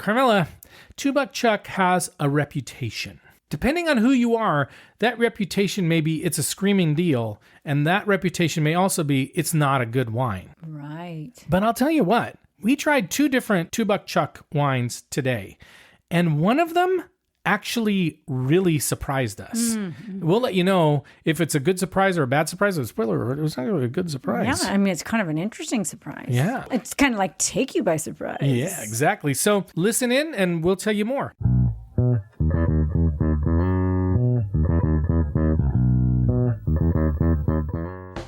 Carmela, $2 Chuck has a reputation. Depending on who you are, that reputation may be it's a screaming deal, and that reputation may also be it's not a good wine. Right. But I'll tell you what, we tried 2 different $2 Chuck wines today, and one of them actually really surprised us. We'll let you know if it's a good surprise or a bad surprise. Spoiler alert, it was not really a good surprise. Yeah, I mean, it's kind of an interesting surprise. Yeah. It's kind of like take you by surprise. Yeah, exactly. So listen in and we'll tell you more.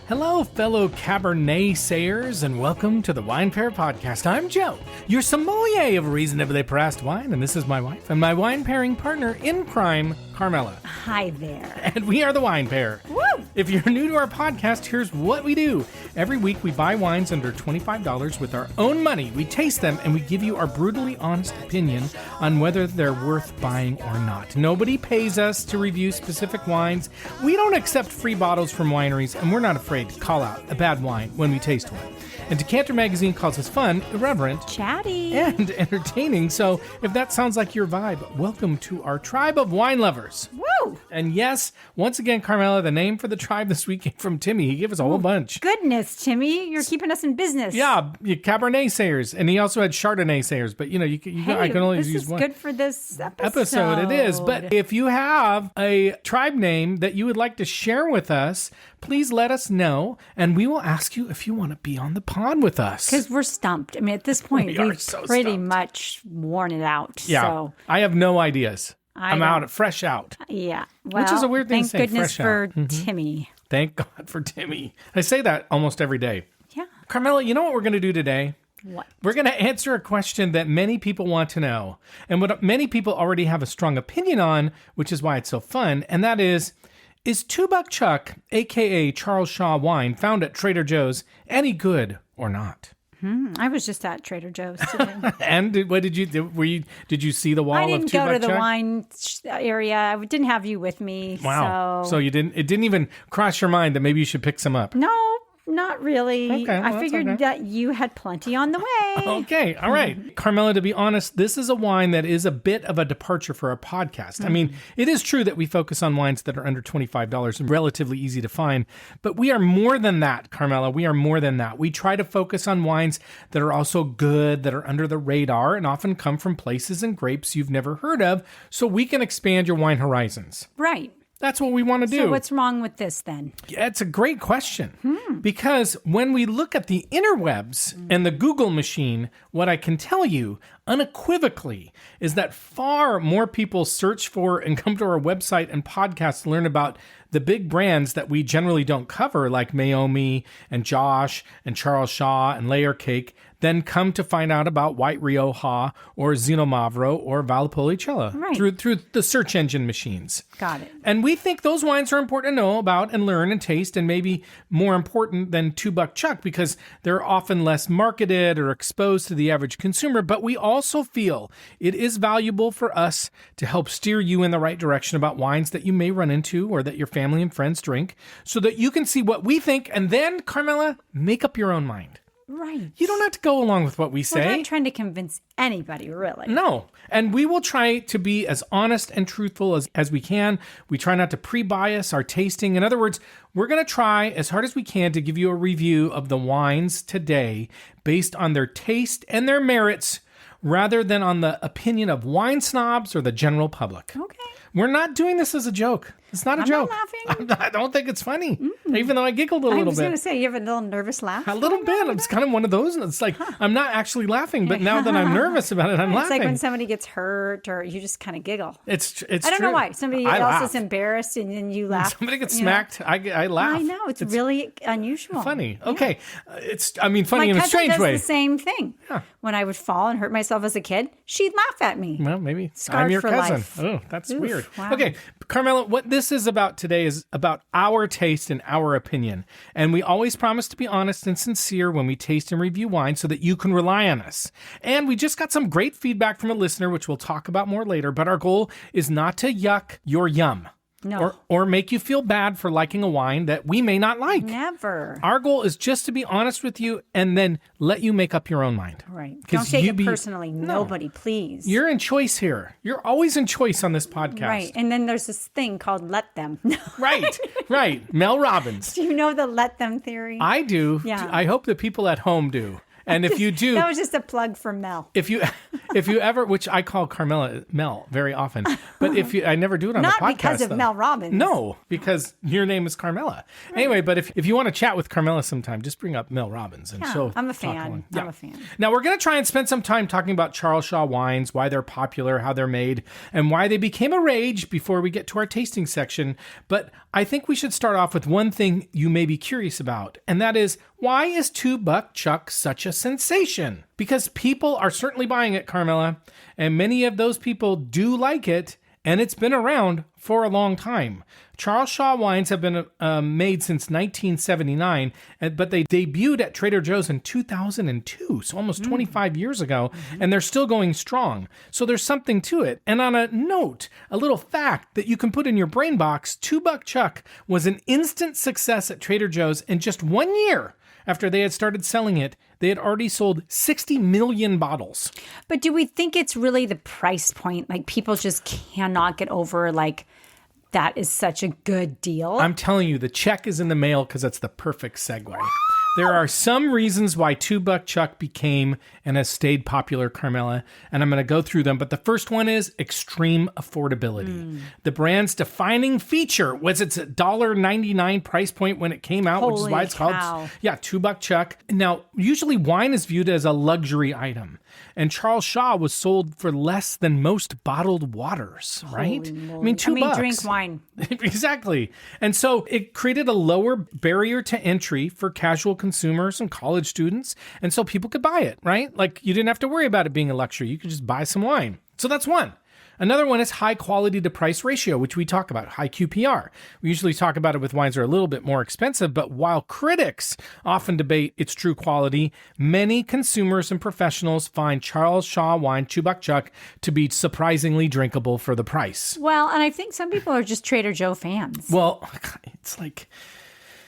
Hello, fellow Cabernet Sayers, and welcome to the Wine Pair Podcast. I'm Joe, your sommelier of reasonably priced wine, and this is my wife and my wine pairing partner in crime, Carmela. Hi there. And we are the Wine Pair. Woo! If you're new to our podcast, here's what we do. Every week, we buy wines under $25 with our own money. We taste them, and we give you our brutally honest opinion on whether they're worth buying or not. Nobody pays us to review specific wines. We don't accept free bottles from wineries, and we're not afraid to call out a bad wine when we taste one. And Decanter Magazine calls us fun, irreverent, chatty, and entertaining. So if that sounds like your vibe, welcome to our tribe of wine lovers. Woo! And yes, once again, Carmela, the name for the tribe this week came from Timmy. He gave us a whole bunch. Goodness, Timmy, you're keeping us in business. Yeah, Cabernet Sayers. And he also had Chardonnay Sayers. But, I can only use one. This is good for this episode. It is. But if you have a tribe name that you would like to share with us, please let us know. And we will ask you if you want to be on the pod with us. Because we're stumped. I mean, at this point, we've pretty stumped. much worn it out. Yeah. So. I have no ideas. I'm fresh out. Yeah. Well, which is a weird thing to say, thank goodness fresh for out. Timmy. Thank God for Timmy. I say that almost every day. Yeah. Carmela, you know what we're going to do today? What? We're going to answer a question that many people want to know, and what many people already have a strong opinion on, which is why it's so fun, and that is $2 Chuck, a.k.a. Charles Shaw wine, found at Trader Joe's, any good or not? I was just at Trader Joe's today. And what did you do? Did you see the wall of $2 Chuck? I didn't go to the wine area. I didn't have you with me. Wow. So you didn't. It didn't even cross your mind that maybe you should pick some up. No, not really. Okay, well, I figured that you had plenty on the way. Okay, all right. Carmela, to be honest, this is a wine that is a bit of a departure for our podcast. I mean, it is true that we focus on wines that are under $25 and relatively easy to find, but we are more than that, Carmela. We are more than that. We try to focus on wines that are also good, that are under the radar, and often come from places and grapes you've never heard of, so we can expand your wine horizons. Right. That's what we want to do. So what's wrong with this then? Yeah, it's a great question. Because when we look at the interwebs and the Google machine, what I can tell you unequivocally is that far more people search for and come to our website and podcast to learn about the big brands that we generally don't cover, like Meiomi and Josh and Charles Shaw and Layer Cake, then come to find out about White Rioja or Zino Mavro or Valpolicella through the search engine machines. Got it. And we think those wines are important to know about and learn and taste, and maybe more important than $2 Chuck because they're often less marketed or exposed to the average consumer. But we also feel it is valuable for us to help steer you in the right direction about wines that you may run into or that your family and friends drink, so that you can see what we think and then, Carmela, make up your own mind. Right. You don't have to go along with what we say. We're not trying to convince anybody, really. No. And we will try to be as honest and truthful as we can. We try not to pre-bias our tasting. In other words, we're going to try as hard as we can to give you a review of the wines today based on their taste and their merits rather than on the opinion of wine snobs or the general public. Okay. We're not doing this as a joke. It's not a joke. I'm not laughing. I don't think it's funny, even though I giggled a little bit. I was going to say, you have a little nervous laugh. A little bit. It's kind of one of those. It's like, I'm not actually laughing, but now that I'm nervous about it, I'm laughing. It's like when somebody gets hurt or you just kind of giggle. It's I don't true. know why. Somebody I else laugh. is embarrassed and then you laugh. Somebody gets smacked, I laugh. I know. It's really unusual. Funny. Okay. Funny My in a cousin strange does way. the same thing. Yeah. When I would fall and hurt myself as a kid, she'd laugh at me. Well, maybe Scarred I'm your for cousin. life. Oh, that's Oof, weird. wow. Okay, Carmela, what this is about today is about our taste and our opinion. And we always promise to be honest and sincere when we taste and review wine so that you can rely on us. And we just got some great feedback from a listener, which we'll talk about more later, but our goal is not to yuck your yum. No. or make you feel bad for liking a wine that we may not like. Never. Our goal is just to be honest with you and then let you make up your own mind. Right. Don't take it personally. Nobody, please. You're in choice here. You're always in choice on this podcast. Right. And then there's this thing called let them. Right. Mel Robbins. Do you know the let them theory? I do. Yeah. I hope the people at home do. And if you do, that was just a plug for Mel. If you ever, which I call Carmela Mel very often, but I never do it on the podcast. Not because of Mel Robbins. No, because your name is Carmela. Right. Anyway, but if you want to chat with Carmela sometime, just bring up Mel Robbins and she'll I'm a fan. Yeah. I'm a fan. Now we're going to try and spend some time talking about Charles Shaw wines, why they're popular, how they're made, and why they became a rage before we get to our tasting section. But I think we should start off with one thing you may be curious about, and that is, why is $2 Chuck such a sensation? Because people are certainly buying it, Carmela, and many of those people do like it, and it's been around for a long time. Charles Shaw wines have been made since 1979, but they debuted at Trader Joe's in 2002, so almost 25 years ago, and they're still going strong. So there's something to it. And on a note, a little fact that you can put in your brain box, $2 Chuck was an instant success at Trader Joe's in just 1 year. After they had started selling it, they had already sold 60 million bottles. But do we think it's really the price point? Like, people just cannot get over, like, that is such a good deal? I'm telling you, the check is in the mail because that's the perfect segue. There are some reasons why $2 Chuck became and has stayed popular, Carmela, and I'm going to go through them. But the first one is extreme affordability. The brand's defining feature was its $1.99 price point when it came out, which is why it's called $2 Chuck. Now, usually wine is viewed as a luxury item, and Charles Shaw was sold for less than most bottled waters, right? I mean, $2. Drink wine. Exactly. And so it created a lower barrier to entry for casual consumers and college students. And so people could buy it, right? Like, you didn't have to worry about it being a luxury. You could just buy some wine. So that's one. Another one is high quality to price ratio, which we talk about, high QPR. We usually talk about it with wines that are a little bit more expensive, but while critics often debate its true quality, many consumers and professionals find Charles Shaw wine, $2 Chuck, to be surprisingly drinkable for the price. Well, and I think some people are just Trader Joe fans. Well, it's like...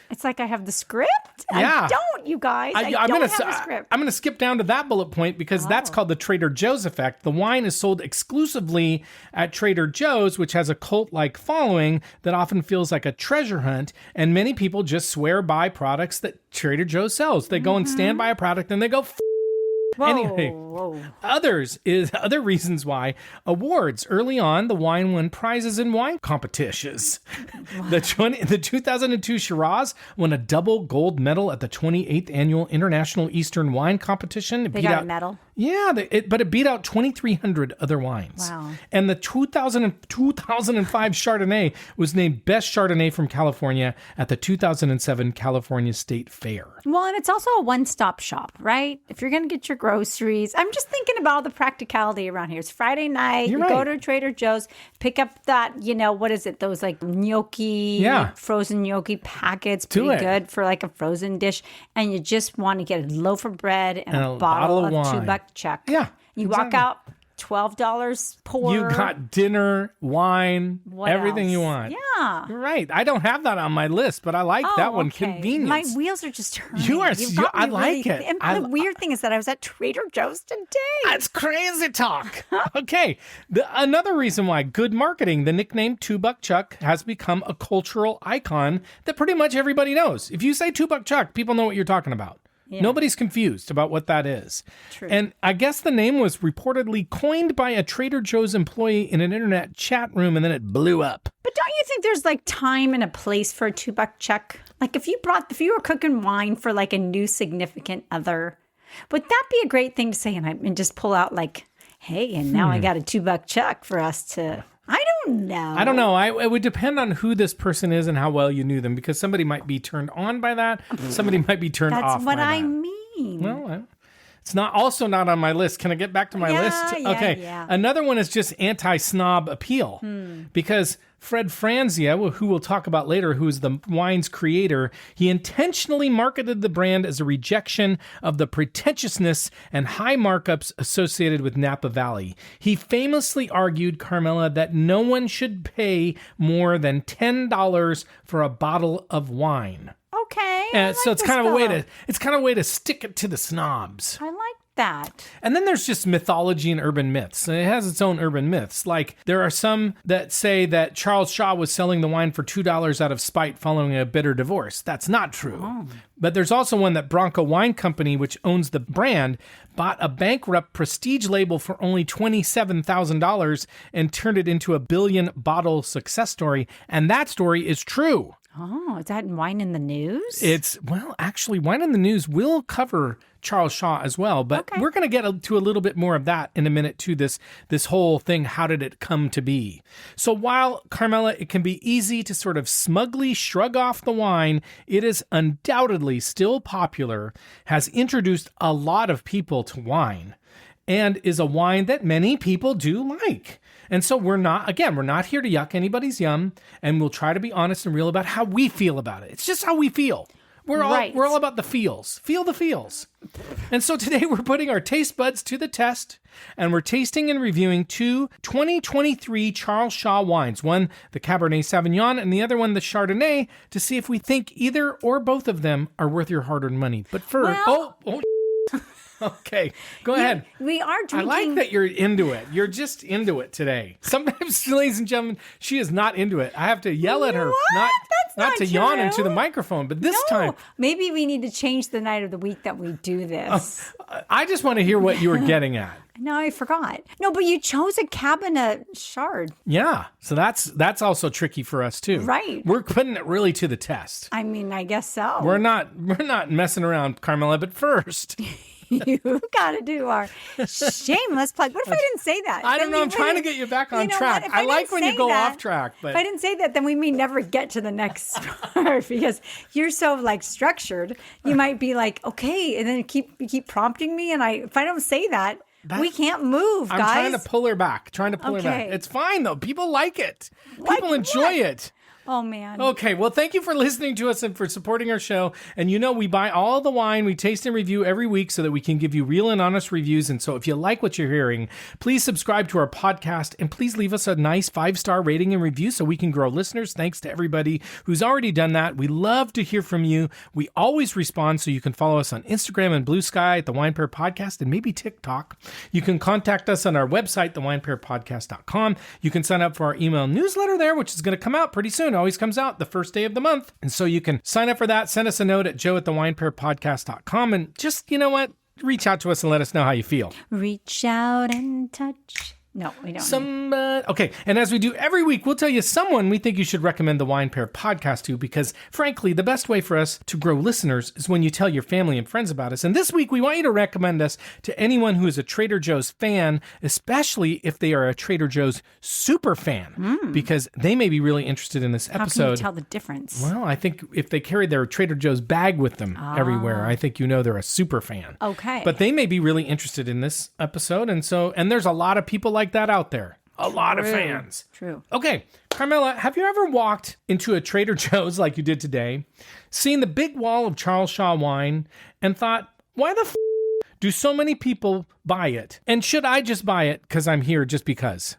It's like I have the script. Yeah. I don't, you guys. I don't have the script. I'm going to skip down to that bullet point because that's called the Trader Joe's effect. The wine is sold exclusively at Trader Joe's, which has a cult-like following that often feels like a treasure hunt. And many people just swear by products that Trader Joe sells. They go and stand by a product and they go, anyway, other reasons why awards. Early on, the wine won prizes in wine competitions. The 2002 Shiraz won a double gold medal at the 28th Annual International Eastern Wine Competition. They got a medal? Yeah, but it beat out 2,300 other wines. Wow. And the 2005 Chardonnay was named Best Chardonnay from California at the 2007 California State Fair. Well, and it's also a one-stop shop, right? If you're going to get your groceries, I'm just thinking about all the practicality around here. It's Friday night. You're you right. go to Trader Joe's, pick up that, what is it? Those like gnocchi, frozen gnocchi packets, pretty good for like a frozen dish. And you just want to get a loaf of bread and a bottle of wine. $2 Chuck. Yeah. You walk out, $12 pour. You got dinner, wine, everything else? you want. Yeah. You're right. I don't have that on my list, but I like that one. Okay. Convenience. My wheels are just turning. I like it. And the weird thing is that I was at Trader Joe's today. That's crazy talk. Okay. Another reason why, good marketing. The nickname $2 Chuck has become a cultural icon that pretty much everybody knows. If you say $2 Chuck, people know what you're talking about. Yeah. Nobody's confused about what that is. True. And I guess the name was reportedly coined by a Trader Joe's employee in an internet chat room, and then it blew up. But don't you think there's like time and a place for a $2 Chuck? Like if you were cooking wine for like a new significant other, would that be a great thing to say and just pull out like, hey, and now I got a $2 Chuck for us to... I don't know. It would depend on who this person is and how well you knew them, because somebody might be turned on by that. Somebody might be turned off by that. That's what I mean. Well, It's also not on my list. Can I get back to my list? Okay. Yeah. Another one is just anti-snob appeal. Because Fred Franzia, who we'll talk about later, who's the wine's creator, he intentionally marketed the brand as a rejection of the pretentiousness and high markups associated with Napa Valley. He famously argued, Carmela, that no one should pay more than $10 for a bottle of wine. Okay. And so it's kind of a way to stick it to the snobs. I like that. And then there's just mythology and urban myths. And it has its own urban myths. Like there are some that say that Charles Shaw was selling the wine for $2 out of spite following a bitter divorce. That's not true. Oh. But there's also one that Bronco Wine Company, which owns the brand, bought a bankrupt prestige label for only $27,000 and turned it into a billion-bottle success story. And that story is true. Oh, is that Wine in the News? Actually, Wine in the News will cover Charles Shaw as well, but we're going to get to a little bit more of that in a minute too, this whole thing, how did it come to be? So while, Carmela, it can be easy to sort of smugly shrug off the wine, it is undoubtedly still popular, has introduced a lot of people to wine, and is a wine that many people do like. And so we're not here to yuck anybody's yum, and we'll try to be honest and real about how we feel about it. It's just how we feel. We're all about the feels. Feel the feels. And so today we're putting our taste buds to the test, and we're tasting and reviewing two 2023 Charles Shaw wines, one the Cabernet Sauvignon and the other one the Chardonnay, to see if we think either or both of them are worth your hard-earned money. But first, okay, go ahead. We are drinking. I like that you're into it. You're just into it today. Sometimes, ladies and gentlemen, she is not into it. I have to yell at her, not to yawn into the microphone. But this time, maybe we need to change the night of the week that we do this. I just want to hear what you were getting at. No, I forgot. No, but you chose a Cabernet Chard. Yeah, so that's also tricky for us too. Right. We're putting it really to the test. I mean, I guess so. We're not messing around, Carmela. But first. You got to do our shameless plug. What if I didn't say that? I don't know. I'm trying to get you back on track. I like when you go off track. But if I didn't say that, then we may never get to the next part because you're so structured. You might be like, okay, and then you keep prompting me, and if I don't say that, we can't move, guys. I'm trying to pull her back. It's fine though. People like it. People enjoy it. Oh, man. Okay, well, thank you for listening to us and for supporting our show. And we buy all the wine, we taste and review every week so that we can give you real and honest reviews. And so if you like what you're hearing, please subscribe to our podcast and please leave us a nice 5-star rating and review so we can grow listeners. Thanks to everybody who's already done that. We love to hear from you. We always respond, so you can follow us on Instagram and Blue Sky at The Wine Pair Podcast and maybe TikTok. You can contact us on our website, thewinepairpodcast.com. You can sign up for our email newsletter there, which is going to come out pretty soon. Always comes out the first day of the month. And so you can sign up for that. Send us a note at joe@thewinepairpodcast.com and just, reach out to us and let us know how you feel. Reach out and touch. No, we don't. Okay, and as we do every week, we'll tell you someone we think you should recommend the Wine Pair podcast to because, frankly, the best way for us to grow listeners is when you tell your family and friends about us. And this week, we want you to recommend us to anyone who is a Trader Joe's fan, especially if they are a Trader Joe's super fan, because they may be really interested in this episode. How can you tell the difference? Well, I think if they carry their Trader Joe's bag with them everywhere, I think they're a super fan. Okay. But they may be really interested in this episode, and there's a lot of people like that out there. A lot of fans. True. Okay, Carmela, have you ever walked into a Trader Joe's like you did today, seen the big wall of Charles Shaw wine, and thought, why the do so many people buy it? And should I just buy it because I'm here just because?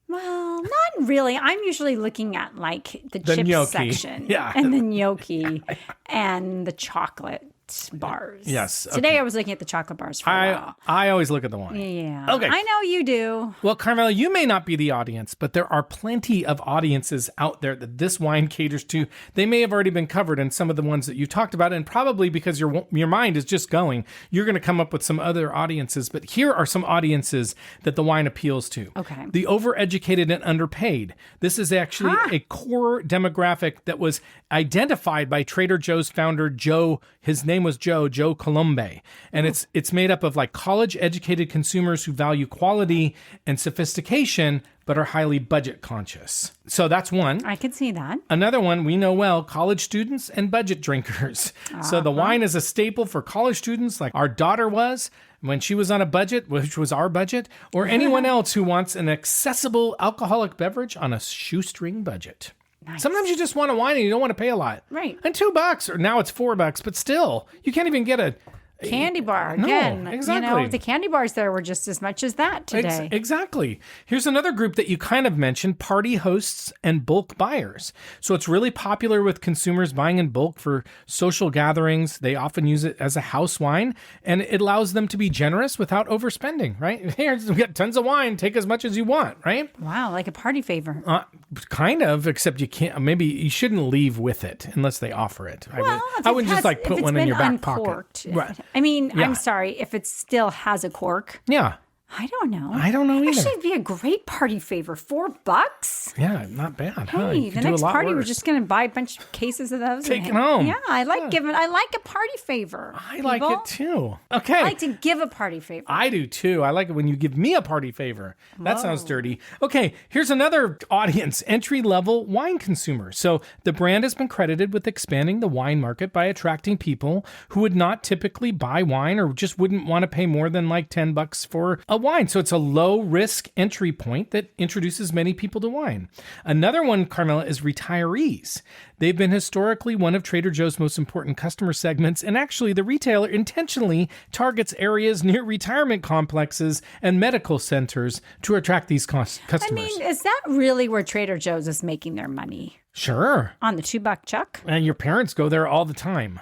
Well, not really. I'm usually looking at the chips gnocchi section. Yeah. And the gnocchi and the chocolate bars. Yes. Okay. Today I was looking at the chocolate bars for a while. I always look at the wine. Yeah. Okay. I know you do. Well, Carmela, you may not be the audience, but there are plenty of audiences out there that this wine caters to. They may have already been covered in some of the ones that you talked about, and probably because your mind is just going, you're going to come up with some other audiences. But here are some audiences that the wine appeals to. Okay. The overeducated and underpaid. This is actually a core demographic that was identified by Trader Joe's founder, Joe. His name name was Joe Colombe. And it's made up of like college-educated consumers who value quality and sophistication, but are highly budget conscious. So that's one. I can see that. Another one we know well, college students and budget drinkers. So the wine is a staple for college students like our daughter was when she was on a budget, which was our budget, or anyone else who wants an accessible alcoholic beverage on a shoestring budget. Nice. Sometimes you just want a wine and you don't want to pay a lot. Right. And $2, or now it's $4, but still, you can't even get a candy bar No, again. exactly. The candy bars there were just as much as that today. Exactly. Here's another group that you kind of mentioned, party hosts and bulk buyers. So it's really popular with consumers buying in bulk for social gatherings. They often use it as a house wine, and it allows them to be generous without overspending, right? Here's, we got tons of wine. Take as much as you want, right? Wow, like a party favor. Kind of, except you can't. Maybe you shouldn't leave with it unless they offer it. I wouldn't just like put one in your back pocket. Right. I mean, I'm sorry, if it still has a cork. Yeah. I don't know. I don't know either. Actually, it'd be a great party favor. $4? Yeah, not bad. Hey, the next party, we're just going to buy a bunch of cases of those. Take it home. Yeah, I like a party favor. I like it too. Okay. I like to give a party favor. I do too. I like it when you give me a party favor. That sounds dirty. Okay, here's another audience, entry-level wine consumer. So the brand has been credited with expanding the wine market by attracting people who would not typically buy wine or just wouldn't want to pay more than like $10 for a wine. So it's a low-risk entry point that introduces many people to wine. Another one, Carmela, is retirees. They've been historically one of Trader Joe's most important customer segments, and actually the retailer intentionally targets areas near retirement complexes and medical centers to attract these customers. I mean, is that really where Trader Joe's is making their money? Sure. On the $2 chuck? And your parents go there all the time.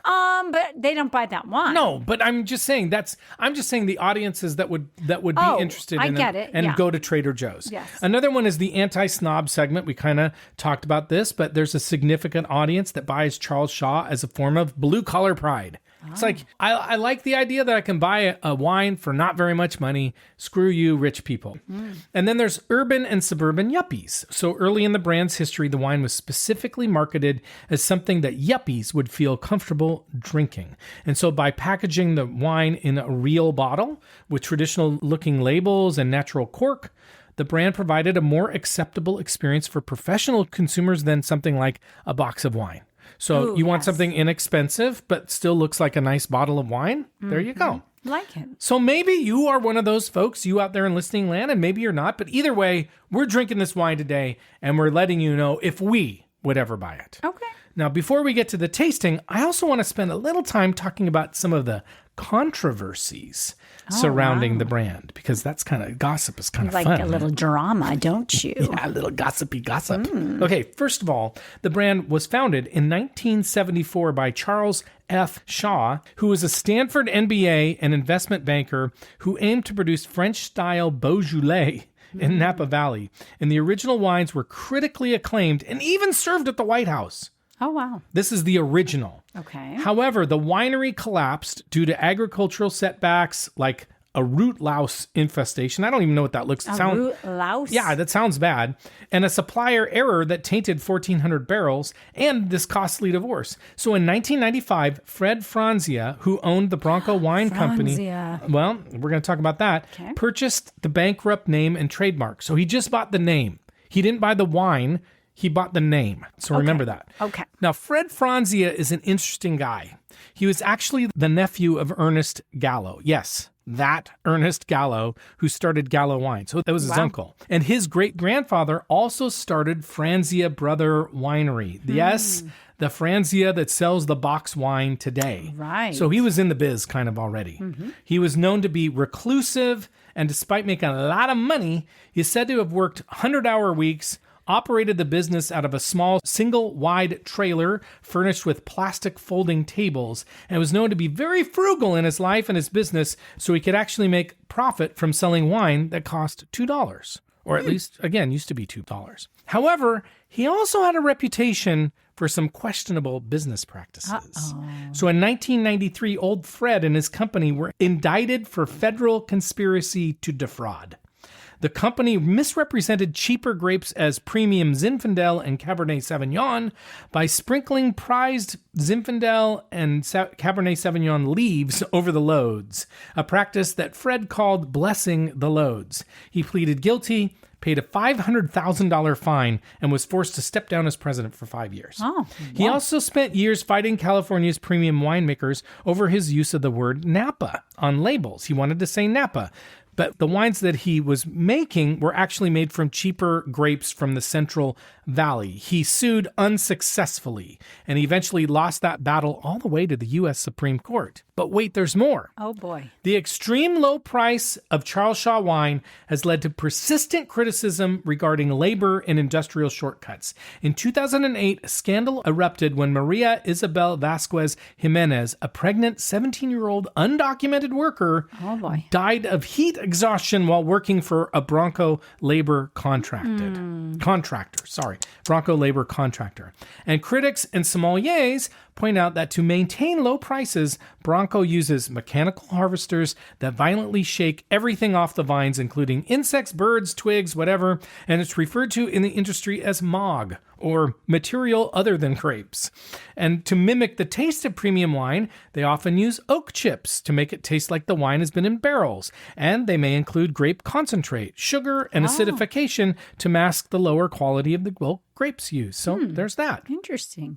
But they don't buy that wine. No, but I'm just saying the audiences that would be interested in it and go to Trader Joe's. Yes. Another one is the anti-snob segment. We kind of talked about this, but there's a significant audience that buys Charles Shaw as a form of blue-collar pride. It's like, I like the idea that I can buy a wine for not very much money. Screw you, rich people. And then there's urban and suburban yuppies. So early in the brand's history, the wine was specifically marketed as something that yuppies would feel comfortable drinking. And so by packaging the wine in a real bottle with traditional-looking labels and natural cork, the brand provided a more acceptable experience for professional consumers than something like a box of wine. So you want something inexpensive, but still looks like a nice bottle of wine? There you go. Like it. So maybe you are one of those folks, you out there in listening land, and maybe you're not. But either way, we're drinking this wine today, and we're letting you know if we would ever buy it. Okay. Now, before we get to the tasting, I also want to spend a little time talking about some of the controversies surrounding the brand, because that's kind of gossip is kind of like fun. a little drama, don't you? Yeah, a little gossipy gossip. Okay, first of all, the brand was founded in 1974 by Charles Shaw, who was a Stanford MBA and investment banker who aimed to produce French-style Beaujolais in Napa Valley. And the original wines were critically acclaimed and even served at the White House. Oh, wow. This is the original. Okay. However, the winery collapsed due to agricultural setbacks like a root louse infestation. I don't even know what that looks like. Root louse? Yeah, that sounds bad. And a supplier error that tainted 1,400 barrels and this costly divorce. So in 1995, Fred Franzia, who owned the Bronco Wine Company, well, we're going to talk about that, purchased the bankrupt name and trademark. So he just bought the name. He didn't buy the wine. He bought the name. So remember that. Okay. Now, Fred Franzia is an interesting guy. He was actually the nephew of Ernest Gallo. Yes, that Ernest Gallo who started Gallo Wine. So that was his uncle. And his great-grandfather also started Franzia Brother Winery. Yes, the Franzia that sells the box wine today. Right. So he was in the biz kind of already. He was known to be reclusive, and despite making a lot of money, he's said to have worked 100-hour weeks, operated the business out of a small single-wide trailer furnished with plastic folding tables, and was known to be very frugal in his life and his business so he could actually make profit from selling wine that cost $2, or at least, again, used to be $2. However, he also had a reputation for some questionable business practices. So in 1993, old Fred and his company were indicted for federal conspiracy to defraud. The company misrepresented cheaper grapes as premium Zinfandel and Cabernet Sauvignon by sprinkling prized Zinfandel and Cabernet Sauvignon leaves over the loads, a practice that Fred called blessing the loads. He pleaded guilty, paid a $500,000 fine, and was forced to step down as president for 5 years. Oh, He also spent years fighting California's premium winemakers over his use of the word Napa on labels. He wanted to say Napa. But the wines that he was making were actually made from cheaper grapes from the Central Valley. He sued unsuccessfully and eventually lost that battle all the way to the U.S. Supreme Court. But wait, there's more. Oh, boy. The extreme low price of Charles Shaw wine has led to persistent criticism regarding labor and industrial shortcuts. In 2008, a scandal erupted when Maria Isabel Vasquez Jimenez, a pregnant 17-year-old undocumented worker, Oh, boy. died of heat exhaustion while working for a Bronco labor contractor. And critics and sommeliers point out that to maintain low prices, Bronco uses mechanical harvesters that violently shake everything off the vines, including insects, birds, twigs, whatever, and it's referred to in the industry as MOG, or material other than grapes. And to mimic the taste of premium wine, they often use oak chips to make it taste like the wine has been in barrels, and they may include grape concentrate, sugar, and acidification to mask the lower quality of the grapes used. So there's that. Interesting.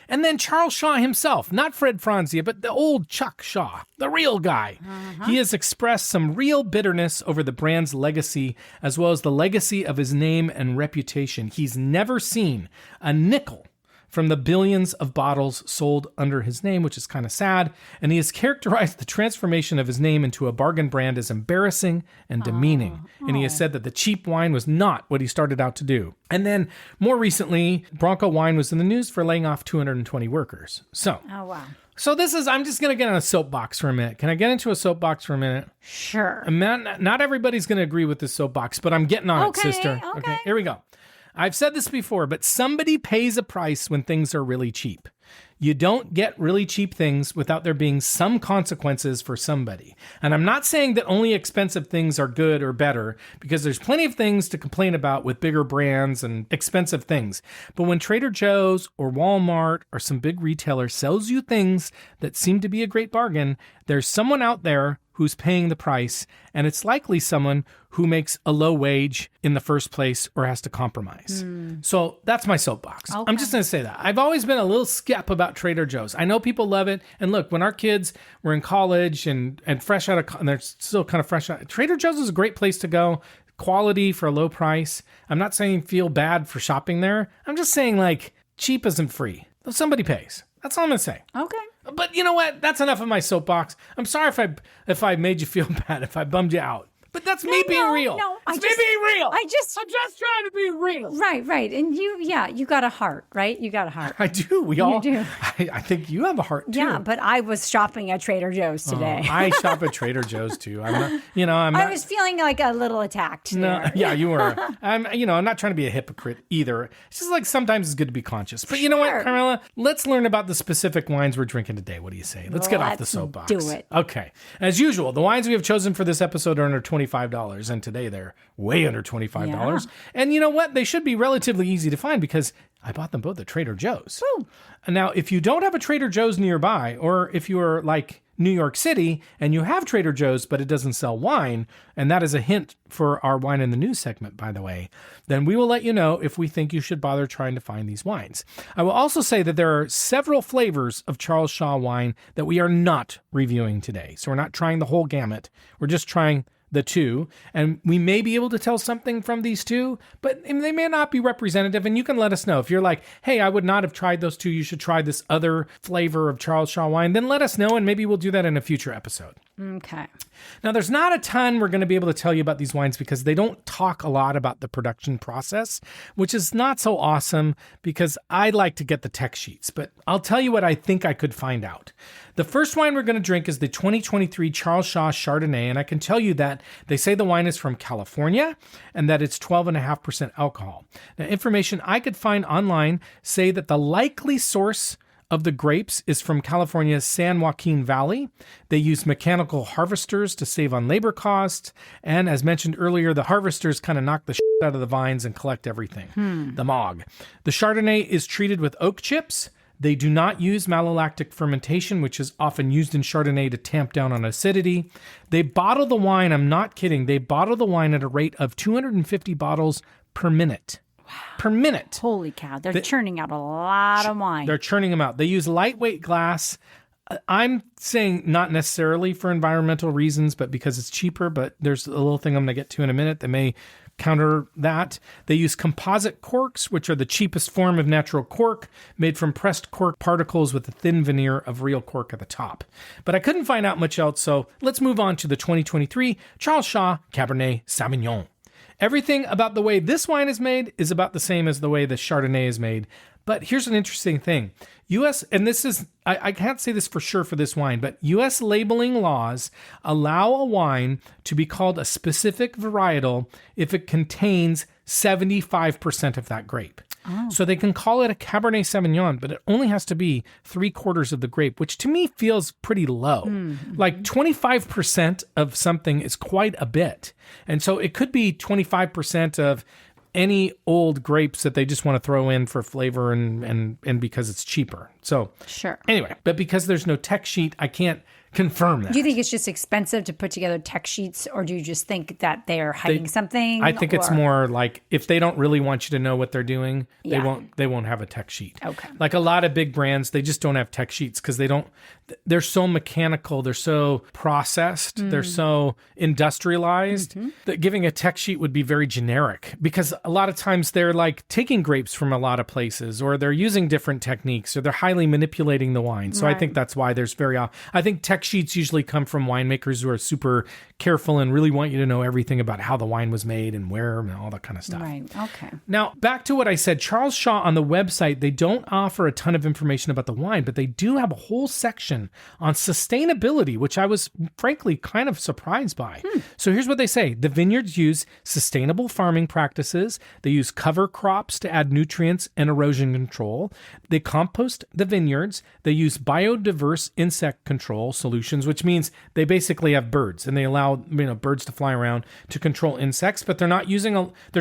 And then Charles Shaw himself, not Fred Franzia, but the old Chuck Shaw, the real guy. He has expressed some real bitterness over the brand's legacy, as well as the legacy of his name and reputation. He's never seen a nickel from the billions of bottles sold under his name, which is kind of sad. And he has characterized the transformation of his name into a bargain brand as embarrassing and demeaning. And he has said that the cheap wine was not what he started out to do. And then more recently, Bronco Wine was in the news for laying off 220 workers. So I'm just going to get on a soapbox for a minute. Can I get into a soapbox for a minute? Sure. Not everybody's going to agree with this soapbox, but I'm getting on it, sister. Okay. Here we go. I've said this before, but somebody pays a price when things are really cheap. You don't get really cheap things without there being some consequences for somebody. And I'm not saying that only expensive things are good or better, because there's plenty of things to complain about with bigger brands and expensive things. But when Trader Joe's or Walmart or some big retailer sells you things that seem to be a great bargain, there's someone out there who's paying the price, and it's likely someone who makes a low wage in the first place or has to compromise. So that's my soapbox. I'm just going to say that. I've always been a little skep about Trader Joe's. I know people love it. And look, when our kids were in college and fresh out of, and they're still kind of fresh out, Trader Joe's is a great place to go. Quality for a low price. I'm not saying feel bad for shopping there. I'm just saying like cheap isn't free. Somebody pays. That's all I'm going to say. Okay. But you know what? That's enough of my soapbox. I'm sorry if I made you feel bad, if I bummed you out. But that's me being real. I'm just trying to be real. Right. And you got a heart, right? You got a heart. I do. You do. I think you have a heart too. Yeah, but I was shopping at Trader Joe's today. I shop at Trader Joe's too. I'm not. I was feeling like a little attacked there. Yeah, you were. I'm not trying to be a hypocrite either. It's just like sometimes it's good to be conscious. But you know what, Carmela? Let's learn about the specific wines we're drinking today. What do you say? Let's get off the soapbox. Do it. Okay. As usual, the wines we have chosen for this episode are under $25, and today they're way under $25. Yeah. And you know what? They should be relatively easy to find because I bought them both at Trader Joe's. Woo. Now, if you don't have a Trader Joe's nearby, or if you are like New York City and you have Trader Joe's, but it doesn't sell wine, and that is a hint for our Wine in the News segment, by the way, then we will let you know if we think you should bother trying to find these wines. I will also say that there are several flavors of Charles Shaw wine that we are not reviewing today. So we're not trying the whole gamut. We're just trying the two, and we may be able to tell something from these two, but they may not be representative, and you can let us know. If you're like, hey, I would not have tried those two, you should try this other flavor of Charles Shaw wine, then let us know, and maybe we'll do that in a future episode. Okay. Now, there's not a ton we're going to be able to tell you about these wines because they don't talk a lot about the production process, which is not so awesome because I like to get the tech sheets, but I'll tell you what I think I could find out. The first wine we're going to drink is the 2023 Charles Shaw Chardonnay, and I can tell you that they say the wine is from California and that it's 12.5% alcohol. Now, information I could find online say that the likely source of the grapes is from California's San Joaquin Valley. They use mechanical harvesters to save on labor costs. And as mentioned earlier, the harvesters kind of knock the shit out of the vines and collect everything. The mog. The Chardonnay is treated with oak chips. They do not use malolactic fermentation, which is often used in Chardonnay to tamp down on acidity. They bottle the wine. I'm not kidding. They bottle the wine at a rate of 250 bottles per minute. Per minute. Holy cow. They're churning out a lot of wine. They're churning them out. They use lightweight glass. I'm saying not necessarily for environmental reasons, but because it's cheaper. But there's a little thing I'm going to get to in a minute that may counter that. They use composite corks, which are the cheapest form of natural cork, made from pressed cork particles with a thin veneer of real cork at the top. But I couldn't find out much else, so let's move on to the 2023 Charles Shaw Cabernet Sauvignon. Everything about the way this wine is made is about the same as the way the Chardonnay is made. But here's an interesting thing. And this is, I can't say this for sure for this wine, but U.S. labeling laws allow a wine to be called a specific varietal if it contains 75% of that grape. Oh. So they can call it a Cabernet Sauvignon, but it only has to be 3/4 of the grape, which to me feels pretty low. Mm-hmm. Like 25% of something is quite a bit. And so it could be 25% of any old grapes that they just want to throw in for flavor and because it's cheaper. So sure. Anyway, but because there's no tech sheet, I can't confirm that. Do you think it's just expensive to put together tech sheets, or do you just think that they're hiding something? I think it's more like if they don't really want you to know what they're doing, they won't have a tech sheet. Okay. Like a lot of big brands, they just don't have tech sheets because they're so mechanical, they're so processed, they're so industrialized that giving a tech sheet would be very generic, because a lot of times they're like taking grapes from a lot of places, or they're using different techniques, or they're highly manipulating the wine. So I think that's why I think tech sheets usually come from winemakers who are super careful and really want you to know everything about how the wine was made and where and all that kind of stuff. Right. Okay. Now, back to what I said, Charles Shaw on the website, they don't offer a ton of information about the wine, but they do have a whole section on sustainability, which I was frankly kind of surprised by. So here's what they say. The vineyards use sustainable farming practices. They use cover crops to add nutrients and erosion control. They compost the vineyards. They use biodiverse insect control solutions, which means they basically have birds and they allow birds to fly around to control insects, but they're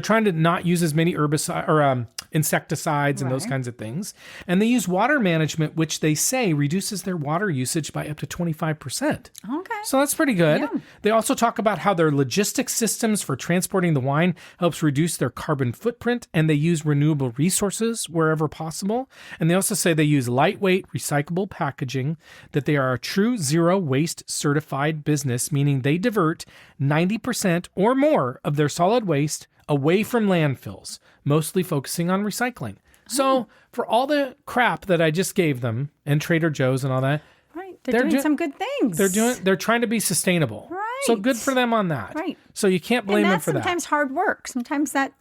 trying to not use as many herbicides or insecticides and those kinds of things. And they use water management, which they say reduces their water usage by up to 25%. Okay. So that's pretty good. Yeah. They also talk about how their logistics systems for transporting the wine helps reduce their carbon footprint, and they use renewable resources wherever possible. And they also say they use lightweight, recyclable packaging, that they are a true zero waste certified business, meaning they divert 90% or more of their solid waste away from landfills, mostly focusing on recycling. So for all the crap that I just gave them and Trader Joe's and all that, right, they're doing some good things. They're trying to be sustainable. Right. So good for them on that. Right. So you can't blame them for that. Sometimes hard work. Sometimes that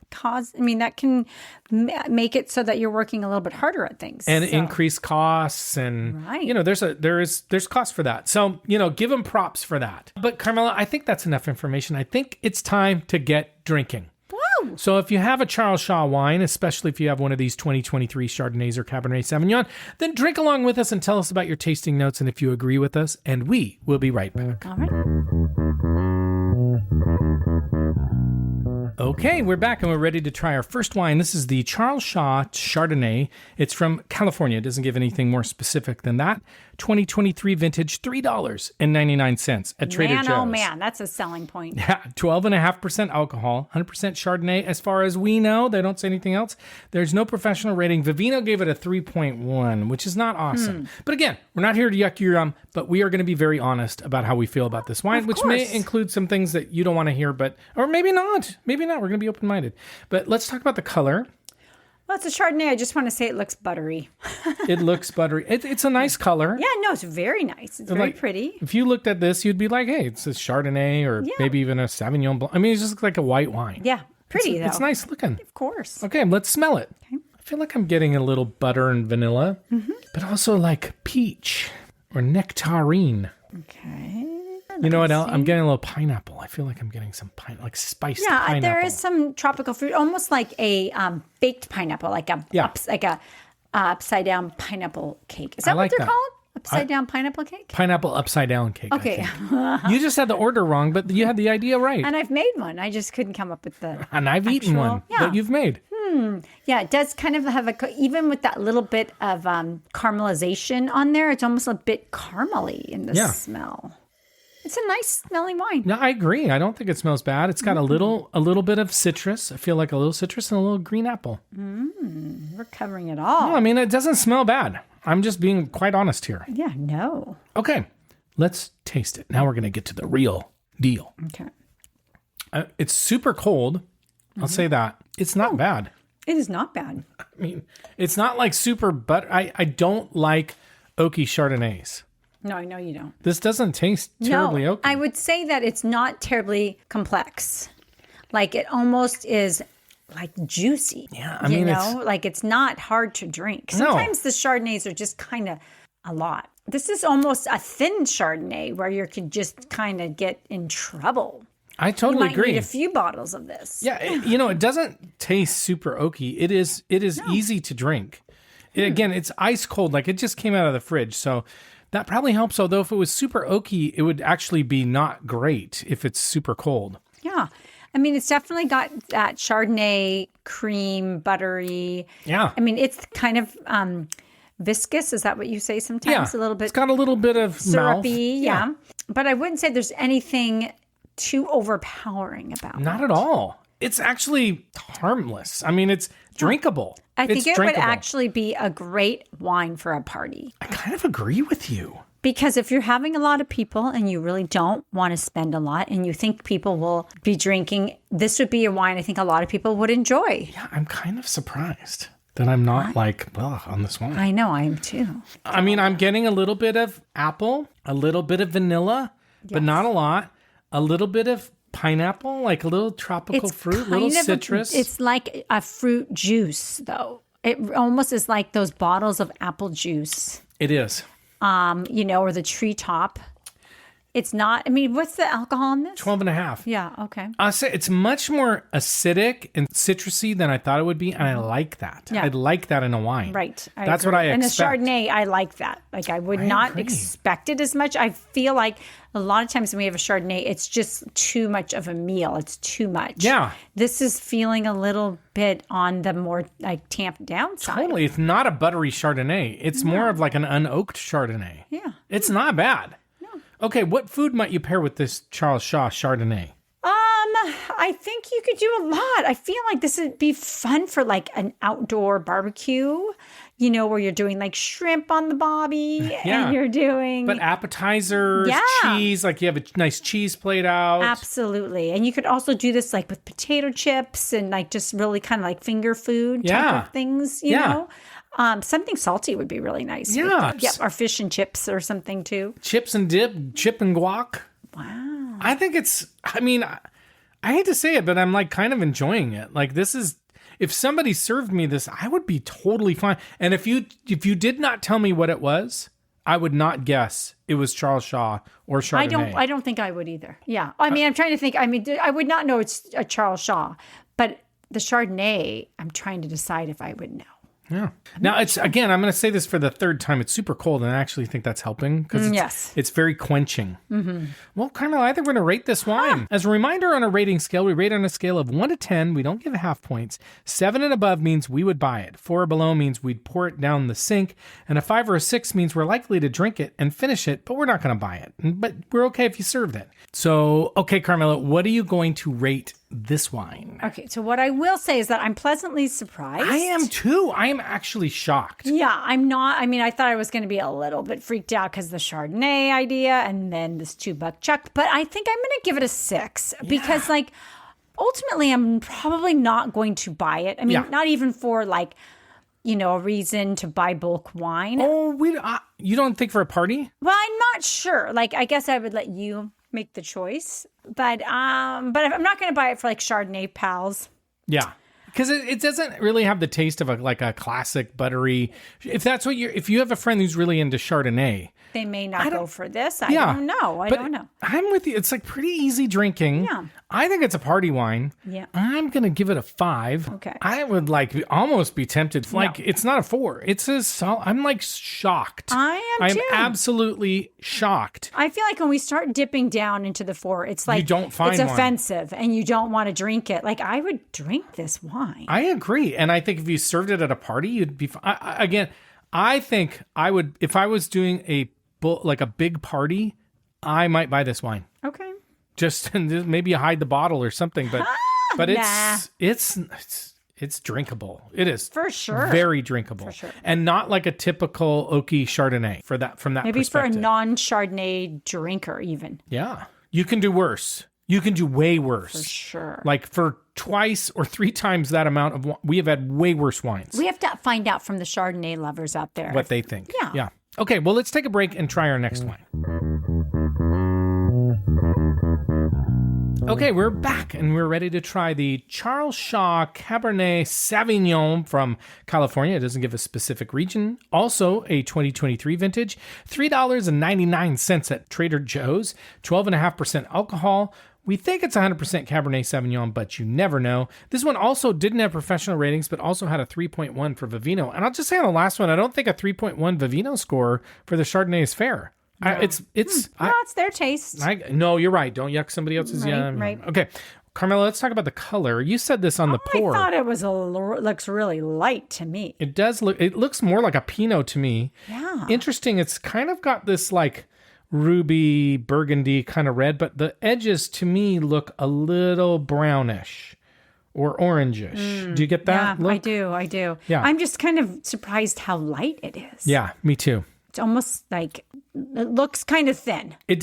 can make it so that you're working a little bit harder at things. And increase costs and, there's cost for that. So, give them props for that. But Carmela, I think that's enough information. I think it's time to get drinking. Woo! So if you have a Charles Shaw wine, especially if you have one of these 2023 Chardonnays or Cabernet Sauvignon, then drink along with us and tell us about your tasting notes and if you agree with us, and we will be right back. All right. Okay, we're back and we're ready to try our first wine. This is the Charles Shaw Chardonnay. It's from California. It doesn't give anything more specific than that. 2023 vintage, $3.99 at Trader Joe's. Oh man, that's a selling point. Yeah, 12.5% alcohol, 100% Chardonnay. As far as we know, they don't say anything else. There's no professional rating. Vivino gave it a 3.1, which is not awesome. But again, we're not here to yuck your yum, but we are going to be very honest about how we feel about this wine, which may include some things that you don't want to hear, or maybe not. Maybe not. We're going to be open-minded. But let's talk about the color. Well, it's a Chardonnay. I just want to say it looks buttery. It looks buttery. It's a nice color. Yeah, no, it's very nice. It's very pretty. If you looked at this, you'd be like, hey, it's a Chardonnay or maybe even a Sauvignon Blanc. I mean, it's just like a white wine. Yeah, pretty though. It's nice looking. Of course. Okay, let's smell it. Okay. I feel like I'm getting a little butter and vanilla, but also like peach or nectarine. Okay. You know what else? I'm getting a little pineapple. I feel like I'm getting some spiced pineapple. Yeah, there is some tropical fruit, almost like a baked pineapple, like a upside down pineapple cake. Is that like what they're that. called? Upside down pineapple cake? Pineapple upside down cake. Okay. You just had the order wrong, but you had the idea right. And I've made one. I just couldn't come up with the. And I've eaten one that you've made. Yeah, it does kind of have even with that little bit of caramelization on there, it's almost a bit caramely in the smell. It's a nice smelling wine. No, I agree. I don't think it smells bad. It's got a little bit of citrus. I feel like a little citrus and a little green apple. We're covering it all. No, I mean, it doesn't smell bad. I'm just being quite honest here. Yeah, no. Okay, let's taste it. Now we're going to get to the real deal. Okay. It's super cold. I'll say that. It's not bad. It is not bad. I mean, it's not like super, but I don't like oaky Chardonnays. No, I know you don't. This doesn't taste terribly oaky. I would say that it's not terribly complex. Like it almost is like juicy. Yeah, I mean, like it's not hard to drink. Sometimes the Chardonnays are just kind of a lot. This is almost a thin Chardonnay where you could just kind of get in trouble. I totally you might agree. need a few bottles of this. Yeah, it doesn't taste super oaky. It is easy to drink. Again, it's ice cold, like it just came out of the fridge. So that probably helps. Although if it was super oaky, it would actually be not great if it's super cold. Yeah. I mean, it's definitely got that Chardonnay cream, buttery. Yeah. I mean, it's kind of viscous. Is that what you say sometimes? Yeah. A little bit. It's got a little bit of syrupy. mouth. Yeah. But I wouldn't say there's anything too overpowering about it. Not at all. It's actually harmless. I mean, it's drinkable. I think it's it drinkable. would actually be a great wine for a party. I kind of agree with you. Because if you're having a lot of people and you really don't want to spend a lot and you think people will be drinking, this would be a wine I think a lot of people would enjoy. Yeah, I'm kind of surprised that I'm not on this wine. I know, I am too. I mean, I'm getting a little bit of apple, a little bit of vanilla, but not a lot. A little bit of pineapple, like a little tropical fruit, little citrus. It's like a fruit juice, though. It almost is like those bottles of apple juice. It is. Or the treetop. It's not, I mean, what's the alcohol in this? 12 and a half. Yeah, okay. I'll say it's much more acidic and citrusy than I thought it would be, and I like that. Yeah. I like that in a wine. Right. That's agree. what I and expect. And the Chardonnay, I like that. Like, I would not agree. expect it as much. I feel like a lot of times when we have a Chardonnay, it's just too much of a meal. It's too much. Yeah. This is feeling a little bit on the more, like, tamped down side. Totally. It's not a buttery Chardonnay. It's more of like an unoaked Chardonnay. Yeah. It's not bad. Okay, what food might you pair with this Charles Shaw Chardonnay? I think you could do a lot. I feel like this would be fun for like an outdoor barbecue, where you're doing like shrimp on the bobby and you're doing. But appetizers, cheese, like you have a nice cheese plate out. Absolutely. And you could also do this like with potato chips and like just really kind of like finger food type of things, you know? Something salty would be really nice. Yeah. Or fish and chips or something too. Chips and dip, chip and guac. Wow. I think I hate to say it, but I'm like kind of enjoying it. Like this is, if somebody served me this, I would be totally fine. And if you did not tell me what it was, I would not guess it was Charles Shaw or Chardonnay. I don't think I would either. Yeah. I mean, I'm trying to think. I mean, I would not know it's a Charles Shaw, but the Chardonnay, I'm trying to decide if I would know. Yeah. Now it's again, I'm going to say this for the third time. It's super cold, and I actually think that's helping because it's very quenching. Mm-hmm. Well, Carmel, I think we're going to rate this wine. As a reminder, on a rating scale, we rate on a scale of 1 to 10. We don't give half points. 7 and above means we would buy it. 4 or below means we'd pour it down the sink, and a 5 or a 6 means we're likely to drink it and finish it, but we're not going to buy it. But we're okay if you served it. So, okay, Carmela, what are you going to rate this wine? Okay, so what I will say is that I'm pleasantly surprised. I am too. I am actually shocked. Yeah, I'm not. I mean, I thought I was going to be a little bit freaked out because the Chardonnay idea and then this $2 chuck, but I think I'm going to give it a 6 because, like, ultimately, I'm probably not going to buy it. I mean, not even for like, a reason to buy bulk wine. Oh, you don't think for a party? Well, I'm not sure. Like, I guess I would let you make the choice, but I'm not going to buy it for like Chardonnay pals. Yeah, because it doesn't really have the taste of a classic buttery. If that's what if you have a friend who's really into Chardonnay, they may not go for this. I Yeah. don't know. I But don't know. I'm with you. It's like pretty easy drinking. Yeah. I think it's a party wine. Yeah. I'm going to give it a 5. Okay. I would almost be tempted. Like, it's not a 4. It's a solid. I'm like shocked. I am too. Absolutely shocked. I feel like when we start dipping down into the 4, it's like don't find it's one. offensive and you don't want to drink it. Like I would drink this wine. I agree. And I think if you served it at a party, you'd be fine. Again, I think I would, if I was doing a big party, I might buy this wine. Okay. Just maybe you hide the bottle or something, but Nah. it's drinkable. It is For sure. very drinkable, For sure. and not like a typical oaky Chardonnay from that Maybe for a perspective. non-Chardonnay drinker even. Yeah, you can do worse. You can do way worse. For sure. Like for twice or 3 times that amount of we have had way worse wines. We have to find out from the Chardonnay lovers out there. What they think. Yeah. Okay, well, let's take a break and try our next wine. Okay, we're back and we're ready to try the Charles Shaw Cabernet Sauvignon from California. It doesn't give a specific region. Also, a 2023 vintage, $3.99 at Trader Joe's, 12.5% alcohol. We think it's 100% Cabernet Sauvignon, but you never know. This one also didn't have professional ratings, but also had a 3.1 for Vivino. And I'll just say on the last one, I don't think a 3.1 Vivino score for the Chardonnay is fair. No. It's their taste. no, you're right. Don't yuck somebody else's. Right. Okay, Carmela, let's talk about the color. You said this on the pour. I thought it was looks really light to me. It does look. It looks more like a Pinot to me. Yeah. Interesting. It's kind of got this like ruby burgundy kind of red, but the edges to me look a little brownish or orangish. Do you get that? Yeah, look? I do. Yeah. I'm just kind of surprised how light it is. Yeah, me too. It's almost like it looks kind of thin. It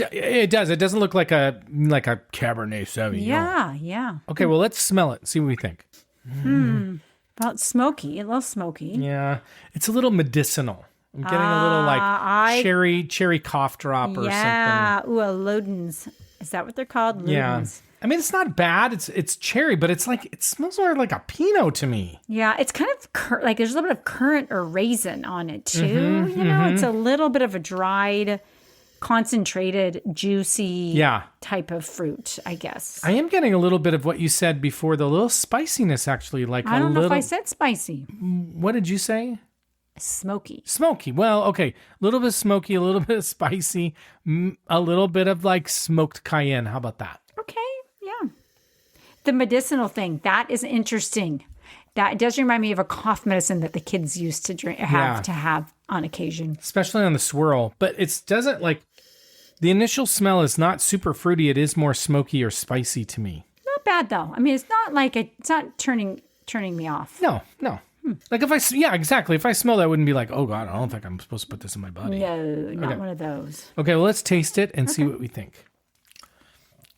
does. It doesn't look like a Cabernet Sauvignon. Yeah. Okay, well, let's smell it. See what we think. Well, it's smoky. A little smoky. Yeah, it's a little medicinal. I'm getting a little like cherry cough drop or something. Yeah. Ooh, a Lodens. Is that what they're called? Yeah. Lodens. I mean, it's not bad. It's cherry, but it's like it smells more like a Pinot to me. Yeah, it's kind of like there's a little bit of currant or raisin on it too. It's a little bit of a dried, concentrated, juicy type of fruit, I guess. I am getting a little bit of what you said before, the little spiciness actually. Like I don't know if I said spicy. What did you say? Smoky. Smoky. Well, okay. A little bit smoky, a little bit of spicy, a little bit of like smoked cayenne. How about that? Okay, yeah. The medicinal thing, that is interesting. That does remind me of a cough medicine that the kids used to have on occasion. Especially on the swirl. But it doesn't like, the initial smell is not super fruity. It is more smoky or spicy to me. Not bad though. I mean, it's not like it's not turning me off. No. Like exactly. If I smell that, I wouldn't be like, oh God, I don't think I'm supposed to put this in my body. No, not one of those. Okay, well, let's taste it and see what we think.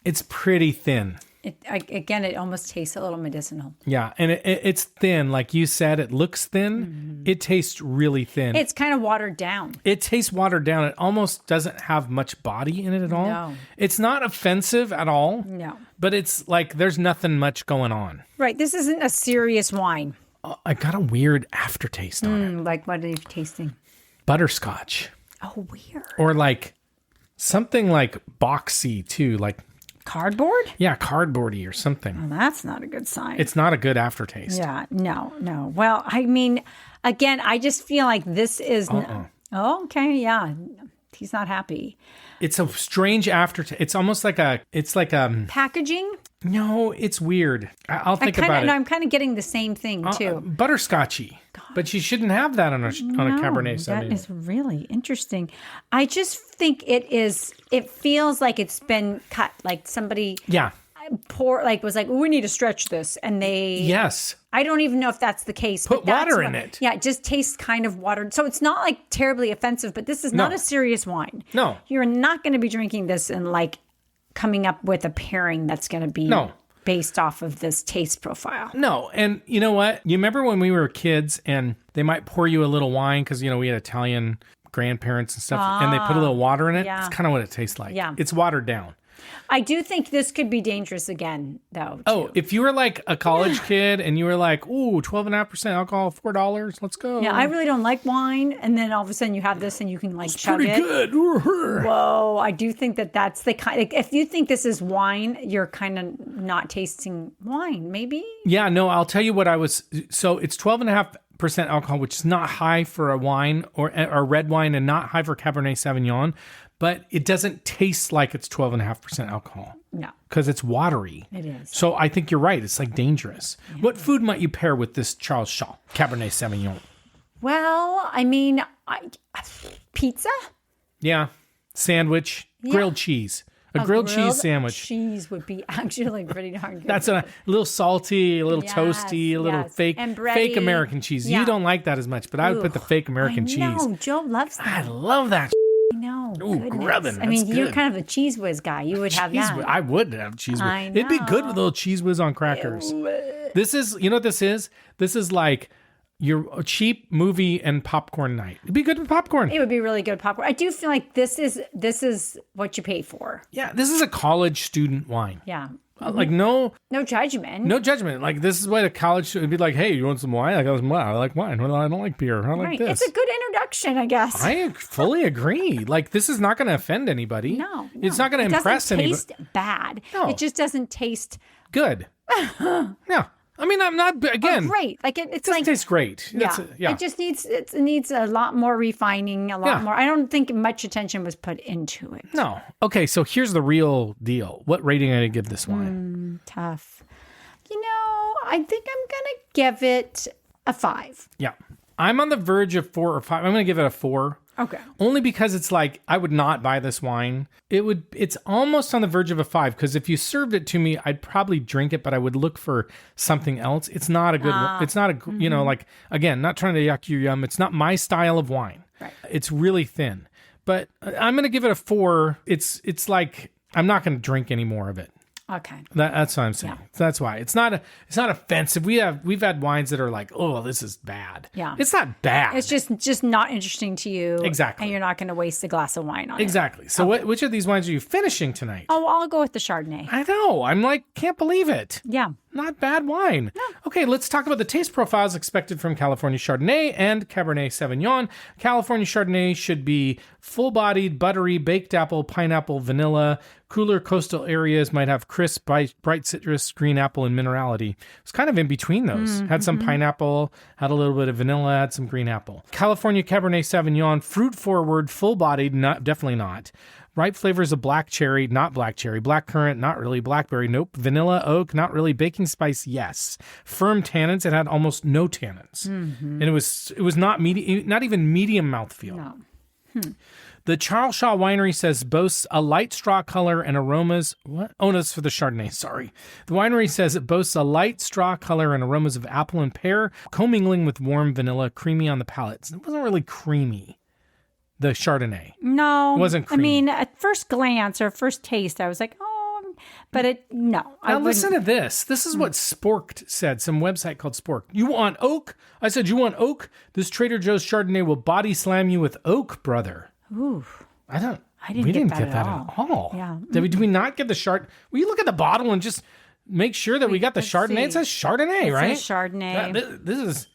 It's pretty thin. It almost tastes a little medicinal. Yeah, and it's thin. Like you said, it looks thin. Mm-hmm. It tastes really thin. It's kind of watered down. It tastes watered down. It almost doesn't have much body in it at all. No. It's not offensive at all. No. But it's like there's nothing much going on. Right. This isn't a serious wine. I got a weird aftertaste on it. Like what are you tasting? Butterscotch. Oh, weird. Or like something like boxy too, like cardboard? Yeah, cardboardy or something. Well, that's not a good sign. It's not a good aftertaste. Yeah, no. Well, I mean, again, I just feel like this is... Oh, okay, yeah. He's not happy. It's a strange aftertaste. It's almost like packaging? No, it's weird. I'll think about it. No, I'm kind of getting the same thing, too. Butterscotchy. But you shouldn't have that on a Cabernet Sauvignon. That is really interesting. I just think it feels like it's been cut, like somebody was like, we need to stretch this. And Yes. I don't even know if that's the case. Put water in it. Yeah, it just tastes kind of watered. So it's not like terribly offensive, but this is not a serious wine. No. You're not going to be drinking this and like coming up with a pairing that's going to be based off of this taste profile. No. And you know what? You remember when we were kids and they might pour you a little wine because, we had Italian grandparents and stuff and they put a little water in it? Yeah. It's kind of what it tastes like. Yeah. It's watered down. I do think this could be dangerous again, though. Oh, if you were like a college kid and you were like, ooh, 12.5% alcohol, $4, let's go. Yeah, I really don't like wine. And then all of a sudden you have this and you can like chug Pretty it. good. Whoa, I do think that's the kind. Like, if you think this is wine, you're kind of not tasting wine, maybe. Yeah, no, I'll tell you what so it's 12.5% alcohol, which is not high for a wine or red wine and not high for Cabernet Sauvignon, but it doesn't taste like it's 12.5% alcohol. No. Because it's watery. It is. So I think you're right. It's like dangerous. Yeah. What food might you pair with this Charles Shaw Cabernet Sauvignon? Well, I mean, pizza? Yeah. Sandwich, grilled cheese. A grilled cheese sandwich. Cheese would be actually pretty darn good. That's a little salty, a little toasty, a little fake American cheese. Yeah. You don't like that as much, but I would put the fake American cheese. No, Joe loves that. I love that. I know. Ooh, grubbin'. I mean, you're kind of a Cheese Whiz guy. You would have that. I would have Cheese Whiz. It'd be good with a little Cheese Whiz on crackers. This is, you know what this is? This is like your cheap movie and popcorn night. It'd be good with popcorn. It would be really good popcorn. I do feel like this is what you pay for. Yeah, this is a college student wine. Yeah. Like no judgment. No judgment. Like this is what a college student would be like, hey, you want some wine? I like wine. Well, I don't like beer. I like this. It's a good introduction, I guess. I fully agree. Like this is not going to offend anybody. No. It's not going to impress anybody. It doesn't taste bad. No. It just doesn't taste good. Yeah. I mean, I'm not, again. Great. Like it like, tastes great. Yeah. It just needs a lot more refining, a lot more. I don't think much attention was put into it. No. Okay, so here's the real deal. What rating I give this wine? Tough. I think I'm going to give it a 5. Yeah. I'm on the verge of 4 or 5. I'm going to give it a 4. Okay. Only because it's like, I would not buy this wine. It's almost on the verge of a 5, because if you served it to me, I'd probably drink it, but I would look for something else. It's not a good one. It's not like, again, not trying to yuck your yum. It's not my style of wine. Right. It's really thin. But I'm going to give it a 4. It's like, I'm not going to drink any more of it. Okay. That's what I'm saying. Yeah. That's why it's not offensive. We've had wines that are like, oh, this is bad. Yeah. It's not bad. It's just not interesting to you. Exactly. And you're not going to waste a glass of wine on it. Exactly. So which of these wines are you finishing tonight? Oh, I'll go with the Chardonnay. I know. I'm like, can't believe it. Yeah. Not bad wine. No. Okay, let's talk about the taste profiles expected from California Chardonnay and Cabernet Sauvignon. California Chardonnay should be full-bodied, buttery, baked apple, pineapple, vanilla. Cooler coastal areas might have crisp, bright citrus, green apple, and minerality. It's kind of in between those. Had some pineapple, had a little bit of vanilla, had some green apple. California Cabernet Sauvignon, fruit-forward, full-bodied, definitely not. Ripe flavors of black cherry, not black cherry. Black currant, not really. Blackberry, nope. Vanilla, oak, not really. Baking spice, yes. Firm tannins, it had almost no tannins. And it was not even medium mouthfeel. No. The Charles Shaw Winery says boasts a light straw color and aromas. What? Oh, no, it's for the Chardonnay. Sorry. The winery says it boasts a light straw color and aromas of apple and pear, commingling with warm vanilla, creamy on the palate. It wasn't really creamy. The Chardonnay. No. It wasn't creamy. I mean, at first glance or first taste, I was like, oh, but no. Now listen to this. This is what Sporked said, some website called Sporked. You want oak? I said, you want oak? This Trader Joe's Chardonnay will body slam you with oak, brother. Ooh. We didn't get that at all. Yeah. Did we not get the Chard? Will you look at the bottle and just make sure that we got the Chardonnay? See. It says Chardonnay, right? It says Chardonnay.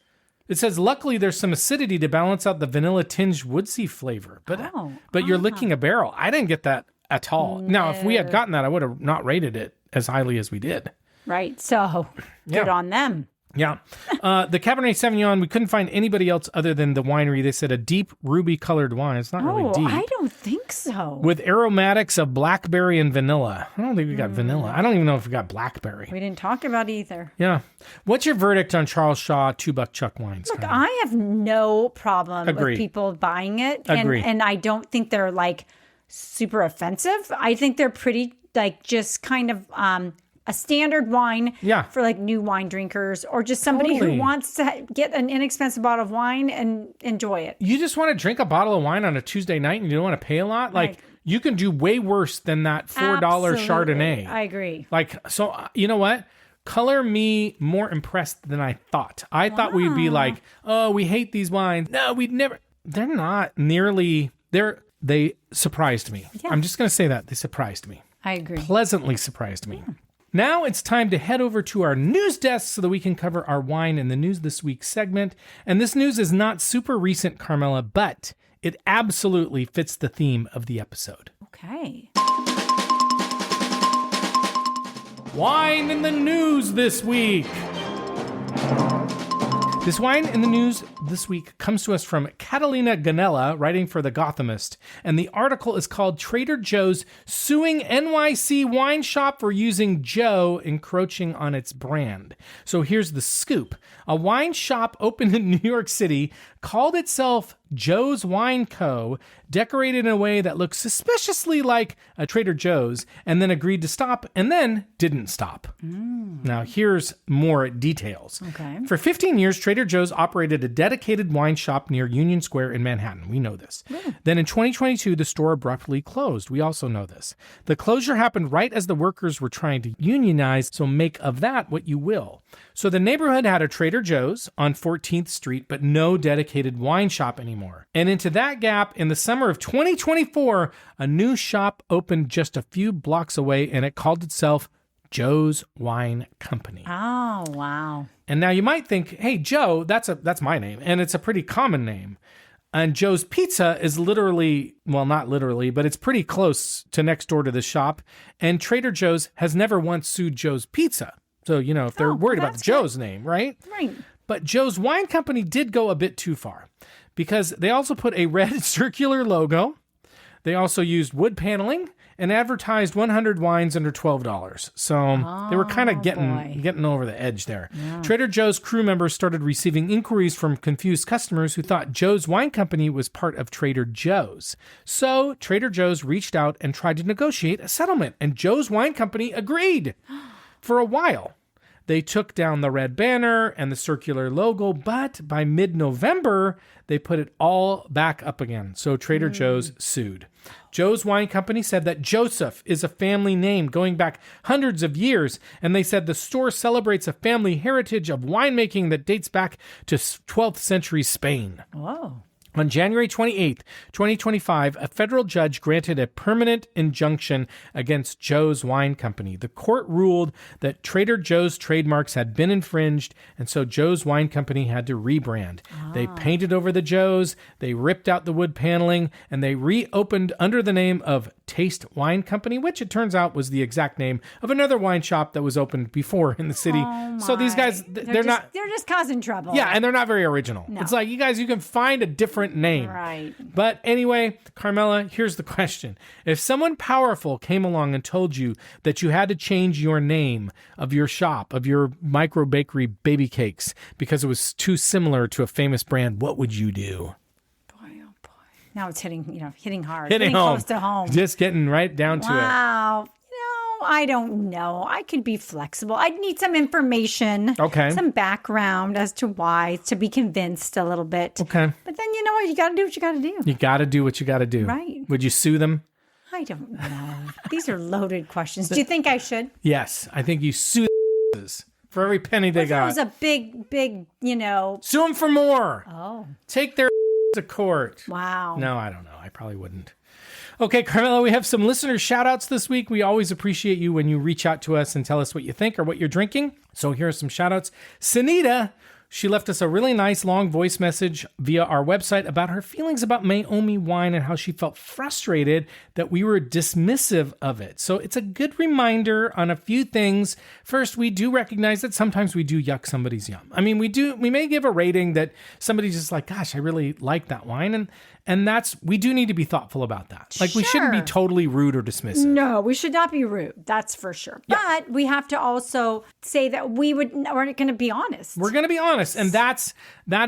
It says, luckily, there's some acidity to balance out the vanilla-tinged woodsy flavor. But you're licking a barrel. I didn't get that at all. No. Now, if we had gotten that, I would have not rated it as highly as we did. Right. So, good on them. Yeah. The Cabernet Sauvignon, we couldn't find anybody else other than the winery. They said a deep ruby-colored wine. It's not really deep. I don't think so. With aromatics of blackberry and vanilla. I don't think we got vanilla. I don't even know if we got blackberry. We didn't talk about either. Yeah. What's your verdict on Charles Shaw $2 Chuck wines? Look, I have no problem with people buying it. And I don't think they're like super offensive. I think they're pretty like just kind of a standard wine for like new wine drinkers or just somebody who wants to get an inexpensive bottle of wine and enjoy it. You just want to drink a bottle of wine on a Tuesday night and you don't want to pay a lot? Like you can do way worse than that $4 Chardonnay. I agree. Like, so you know what? Color me more impressed than I thought. I thought we'd be like, oh, we hate these wines. No, we'd never. They're not nearly. They surprised me. Yeah. I'm just going to say that. They surprised me. I agree. Pleasantly surprised me. Now it's time to head over to our news desk so that we can cover our wine in the news this week segment. And this news is not super recent, Carmela, but it absolutely fits the theme of the episode. Okay. Wine in the news this week. This wine in the news this week comes to us from Catalina Ganella, writing for The Gothamist, and the article is called Trader Joe's Suing NYC Wine Shop for Using Joe Encroaching on Its Brand. So here's the scoop. A wine shop opened in New York City called itself Joe's Wine Co., decorated in a way that looked suspiciously like a Trader Joe's, and then agreed to stop, and then didn't stop. Now, here's more details. Okay. For 15 years, Trader Joe's operated a dedicated wine shop near Union Square in Manhattan. We know this. Then in 2022, the store abruptly closed. We also know this. The closure happened right as the workers were trying to unionize, so make of that what you will. So the neighborhood had a Trader Joe's on 14th Street, but no dedicated wine shop anymore. And into that gap, in the summer of 2024, a new shop opened just a few blocks away, and it called itself Joe's Wine Company. Oh, wow. And now you might think, hey, Joe, that's my name, and it's a pretty common name. And Joe's Pizza is literally, well, not literally, but it's pretty close to next door to the shop. And Trader Joe's has never once sued Joe's Pizza. So, you know, if they're worried about Joe's name, right? Right. But Joe's Wine Company did go a bit too far because they also put a red circular logo. They also used wood paneling and advertised 100 wines under $12. So they were kind of getting over the edge there. Yeah. Trader Joe's crew members started receiving inquiries from confused customers who thought Joe's Wine Company was part of Trader Joe's. So Trader Joe's reached out and tried to negotiate a settlement, and Joe's Wine Company agreed. For a while, they took down the red banner and the circular logo, but by mid-November, they put it all back up again. So Trader Joe's sued. Joe's Wine Company said that Joseph is a family name going back hundreds of years, and they said the store celebrates a family heritage of winemaking that dates back to 12th century Spain. Whoa. On January 28th, 2025, a federal judge granted a permanent injunction against Joe's Wine Company. The court ruled that Trader Joe's trademarks had been infringed, and so Joe's Wine Company had to rebrand. They painted over the Joe's, they ripped out the wood paneling, and they reopened under the name of Taste Wine Company, which it turns out was the exact name of another wine shop that was opened before in the city. So these guys, they're just causing trouble. Yeah, and they're not very original. No. It's like, you guys, you can find a different name. Right. But anyway, Carmela, here's the question. If someone powerful came along and told you that you had to change your name of your shop, of your micro bakery baby cakes, because it was too similar to a famous brand, what would you do? Now it's hitting hard. Hitting home. Close to home. Just getting right down to it. Wow. I don't know. I could be flexible. I'd need some information. Okay. Some background as to why, to be convinced a little bit. Okay. But then you know what? You got to do what you got to do. You got to do what you got to do. Right. Would you sue them? I don't know. These are loaded questions. Do you think I should? Yes. I think you sue for every penny they got. It was a big, Sue them for more. Oh. Take their to court. Wow. No, I don't know. I probably wouldn't. Okay, Carmela, we have some listener shout outs this week. We always appreciate you when you reach out to us and tell us what you think or what you're drinking. So here are some shout outs. Sunita, she left us a really nice long voice message via our website about her feelings about Maomi wine and how she felt frustrated that we were dismissive of it. So it's a good reminder on a few things. First, we do recognize that sometimes we do yuck somebody's yum. I mean, we may give a rating that somebody's just like, gosh, I really like that wine. And we do need to be thoughtly about that. Like, we shouldn't be totally rude or dismissive. No, we should not be rude. That's for sure. Yeah. But we have to also say that we're going to be honest. We're going to be honest. And that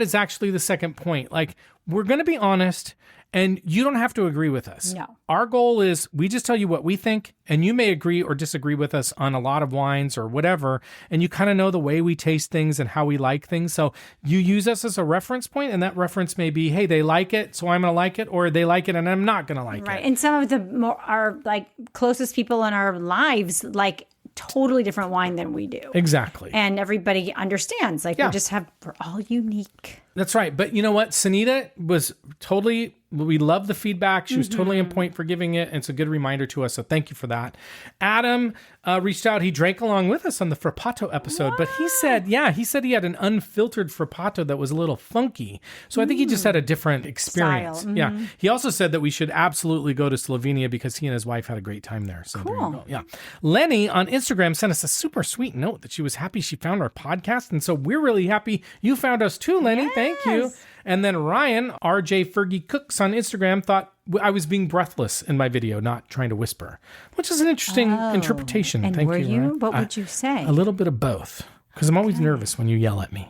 is actually the second point. Like, we're going to be honest, and you don't have to agree with us. No. Our goal is we just tell you what we think, and you may agree or disagree with us on a lot of wines or whatever, and you kind of know the way we taste things and how we like things. So you use us as a reference point, and that reference may be, hey, they like it, so I'm going to like it, or they like it and I'm not going to like it. Right. And some of our like closest people in our lives like totally different wine than we do. Exactly. And everybody understands. Like we're all unique. That's right. But you know what? Sanita was totally, we love the feedback. She was totally on point for giving it. And it's a good reminder to us. So thank you for that. Adam reached out. He drank along with us on the Frappato episode. But he said he had an unfiltered Frappato that was a little funky. So I think he just had a different experience. Style. Yeah. He also said that we should absolutely go to Slovenia because he and his wife had a great time there. So there you go. Yeah. Lenny on Instagram sent us a super sweet note that she was happy she found our podcast. And so we're really happy you found us too, Lenny. Yes. Thank you. And then Ryan, RJ Fergie Cooks on Instagram, thought I was being breathless in my video, not trying to whisper, which is an interesting interpretation. And Thank were you? Ryan. What would you say? A little bit of both, because I'm always nervous when you yell at me.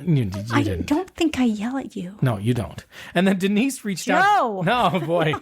You didn't. Don't think I yell at you. No, you don't. And then Denise reached out. No, boy.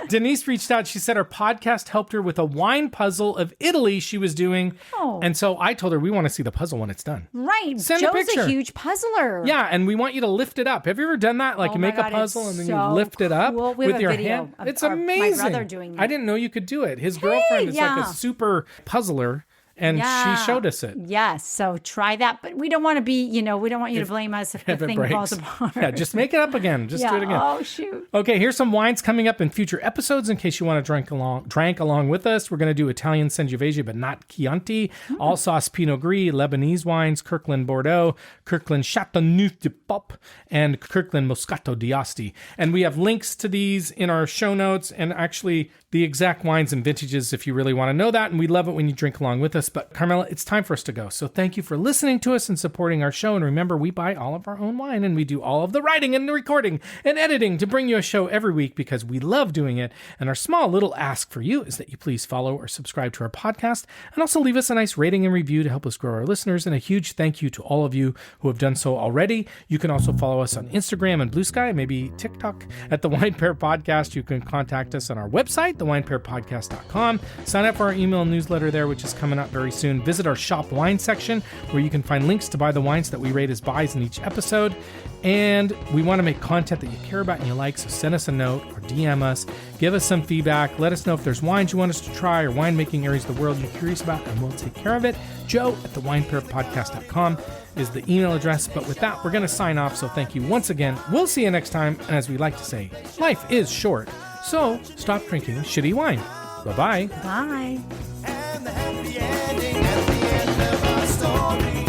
Denise reached out. She said her podcast helped her with a wine puzzle of Italy she was doing. Oh. And so I told her we want to see the puzzle when it's done. Right. Send Joe's a picture. huge puzzler. Yeah, and we want you to lift it up. Have you ever done that? Like you make a puzzle and then you lift it up with your hand? It's amazing. My brother doing that. I didn't know you could do it. His girlfriend is like a super puzzler. And she showed us it. Yes. So try that. But we don't want to be, we don't want you to blame us if the thing falls apart. Yeah, just make it up again. Just do it again. Oh, shoot. Okay, here's some wines coming up in future episodes in case you want to drank along with us. We're going to do Italian Sangiovese, but not Chianti. All sauce Pinot Gris, Lebanese wines, Kirkland Bordeaux, Kirkland Chateauneuf du Pape, and Kirkland Moscato d'Asti. And we have links to these in our show notes and actually the exact wines and vintages if you really want to know that. And we love it when you drink along with us. But Carmela, it's time for us to go. So thank you for listening to us and supporting our show. And remember, we buy all of our own wine and we do all of the writing and the recording and editing to bring you a show every week because we love doing it. And our small little ask for you is that you please follow or subscribe to our podcast and also leave us a nice rating and review to help us grow our listeners. And a huge thank you to all of you who have done so already. You can also follow us on Instagram and Blue Sky, maybe TikTok at The Wine Pair Podcast. You can contact us on our website, thewinepairpodcast.com. Sign up for our email newsletter there, which is coming up very soon. Visit our shop wine section where you can find links to buy the wines that we rate as buys in each episode. And we want to make content that you care about and you like, so send us a note or DM us. Give us some feedback. Let us know if there's wines you want us to try or winemaking areas of the world you're curious about, and we'll take care of it. Joe at thewinepairpodcast.com is the email address. But with that, we're going to sign off. So thank you once again. We'll see you next time. And as we like to say, life is short. So stop drinking shitty wine. Bye-bye. Bye. And the happy ending at the end of our story.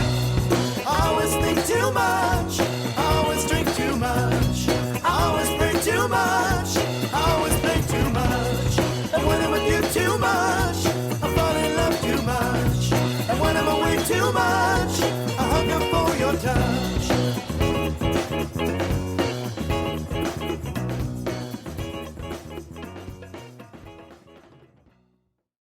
Always think too much. Always drink too much. Always pray too much. Always play too much. And when I'm with you too much, I fall in love too much. And when I'm away too much,